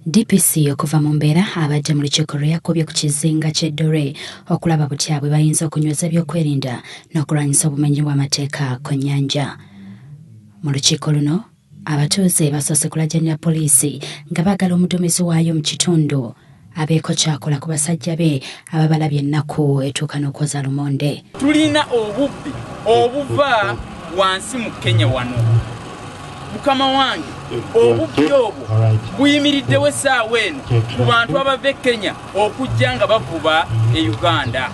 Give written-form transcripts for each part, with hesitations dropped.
DPC okuva mu mbeera abadde mu lukiiko lwe yakubye ku kizinga ky'Eddore okulaba butyabwe bayinza okunyweza ebyokwerinda n'okulwanyisa obumenyi bw'amateeka ku nnyanja. Mu lukiiko luno abatuuze basoose kulajjanira poliisi nga baagala omuduumizi waayo mu kitundu abeeko kyakola ku basajja be ababalabye ennaku etuuka n'okwoza lumonde. Tulina obubbi obuva wansi mu Kenya wano. Mukama wange obubbi obwo buyimiriddewo essaawa eno ku bantu abava Kenya okujja nga bavuba e Uganda.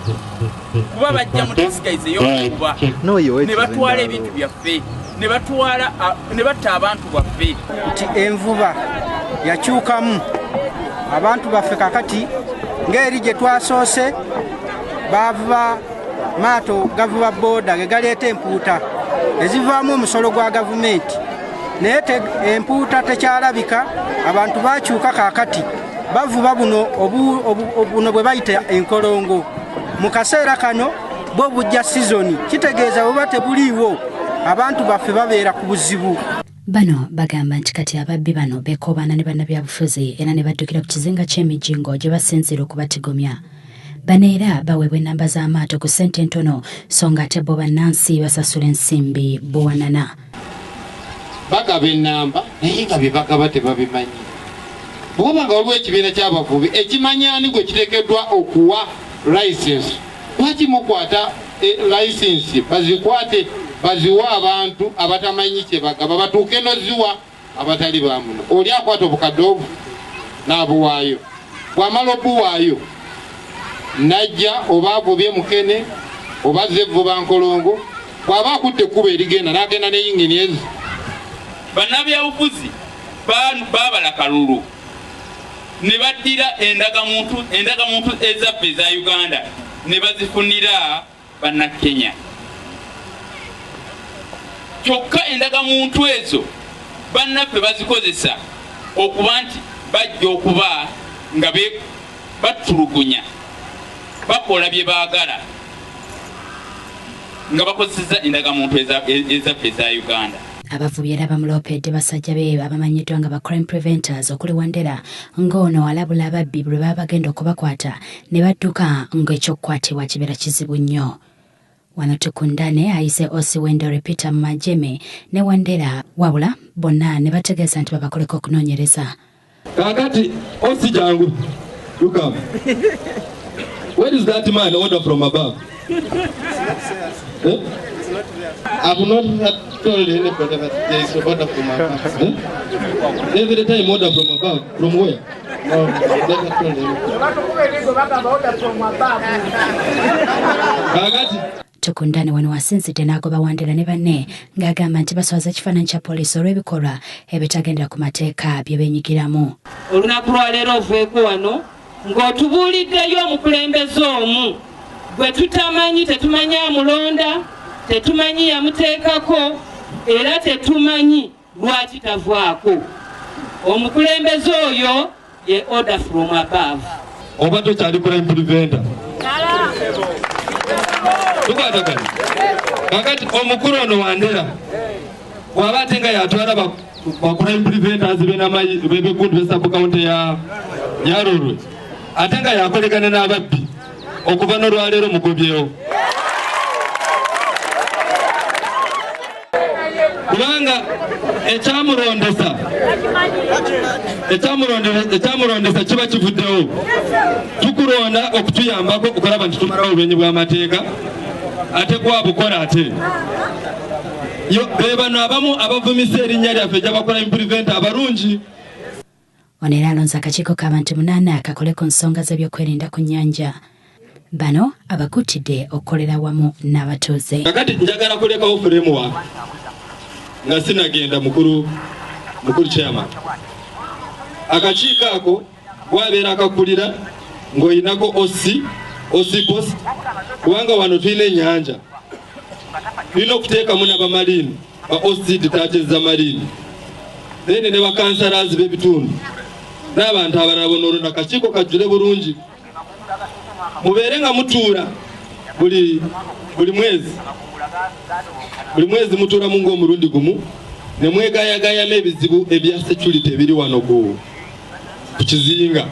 Kuba bajja mu disguise ey'okuvuba ne batwala ebintu byaffe ne batta abantu baffe. Nti envuba yakyukamu abantu baffe kakati ng'eri gye twasoose bavuba maato gavuba booda ge galeeta empuuta ezivaamu omusolo gwa gavumenti. Naye empuuta tekyalabika, abantu bakyuka kakati bavuba buno bwe bayita enkolongo. Mu kaseera kano bo bujja sizoni, kitegeeza bwe tebuliiwo abantu baffe babeera ku buzibu. Bano bagamba nti kati ababbi bano beekoobaana ne bannabyabufuzi era ne baddukira ku kizinga ky'emijingo gye basinziira okubatigomya. Bano era baweebwa ennamba z'amaato ku ssente ntono so nga ate bo bannansi basasula ensimbi buwanana. Bagaba ennamba naye nga bye bagaba tebabimanyi. Bw'oba nga waliwo ekibiina ky'abavubi ekimanyi ani gwe kiteekeddwa okuwa layisensi, lwaki mukwata layisensi bazikwate baziwa abantu abatamanyi kye bagaba batuuke n'oziwa abatali baamuno. Oli akwata obukadde obwo n'abuwaayo, bw'amala obuwaayo najja oba avubye mukene oba azze vuba nkolongo, bw'aba akutte ekkubo erigenda n'agenda ne yingini ezi. Bannabyabufuzi baabala kalulu ne baddira endagamuntu ezaffe eza Uganda ne bazifunira bannakenya. Kyokka endagamuntu ezo bannaffe bazikozesa okuba nti bajja okuba nga batulugunya bakola bye baagala nga bakozesa endagamuntu ezaffe eza Uganda. Abavubi era bamuloopedde basajja be abamanyiddwa nga ba crime preventers okuli Wandera ng'ono alabula ababbi bwe baba bagenda okubakwata ne badduka ng'ekyokukwatibwa kibeera kizibu nnyo. Wano tukundane ayise Osi Wendore Peter Majeme ne Wandera wabula bonna ne bategeeza nti babakoleko okunoonyereza. Kakati Osi jangu look up. Where is that man order from above? I have not told anybody that there is a order from above. Every time order from above. From where? No, never told anybody. Tukundane wano wasinzidde n'agoba Wandera ne banne ng'agamba nti baswaza ekifaananyi kya poliisi olw'ebikolwa ebitagendera ku mateeka bye beenyigiramu. Olunaku lwaleero oveeko wano ng'otubuuliddeyo omukulembeze omu gwe tutamanyi, tetumanyi amulonda, tetumanyi yamuteekako era tetumanyi lwaki tavaako. Omukulembeze oyo ye order from above. Oba tokyali crime preventer. Tukwatagana. Kakati omukulu ono Wandera bw'aba ate nga yatwala ba crime preventers b'ebikundu b'esub county ya Rorwe ate nga yakolekana n'ababbi okuva n'olwaleero mugobyewo. Kubanga ekyamulondesa kiba kivuddewo. Tukulonda okutuyambako okulaba nti tumalawo obumenyi bw'amateeka ate gwabukola ate. Be bano abamu abavumisa erinnya lyaffe gy'abakola impuriventa abalungi. Ono era alonze akakiiko k'abantu 8 akakole ku nsonga z'ebyokwerinda ku nnyanja. Bano abakuutidde okukolera wamu n'abatuuze. Kakati njagala kulekawo framework nga sinagenda mukulu chairman. Akakiiko ako bwabeera akakulira ng'oyinako OC post kubanga wano tulina ennyanja. Tulina okuteekamu n'abamarini ba OC detachers za marini then ne bakansalazi b'ebitundu n'abantu abalala bonoolona akakiiko kajjule bulungi. Mubeere nga mutuula buli mwezi mutuulamu ng'omulundi gumu ne mwegayagayamu ebizibu ebya security ebiri wano ku ku kizinga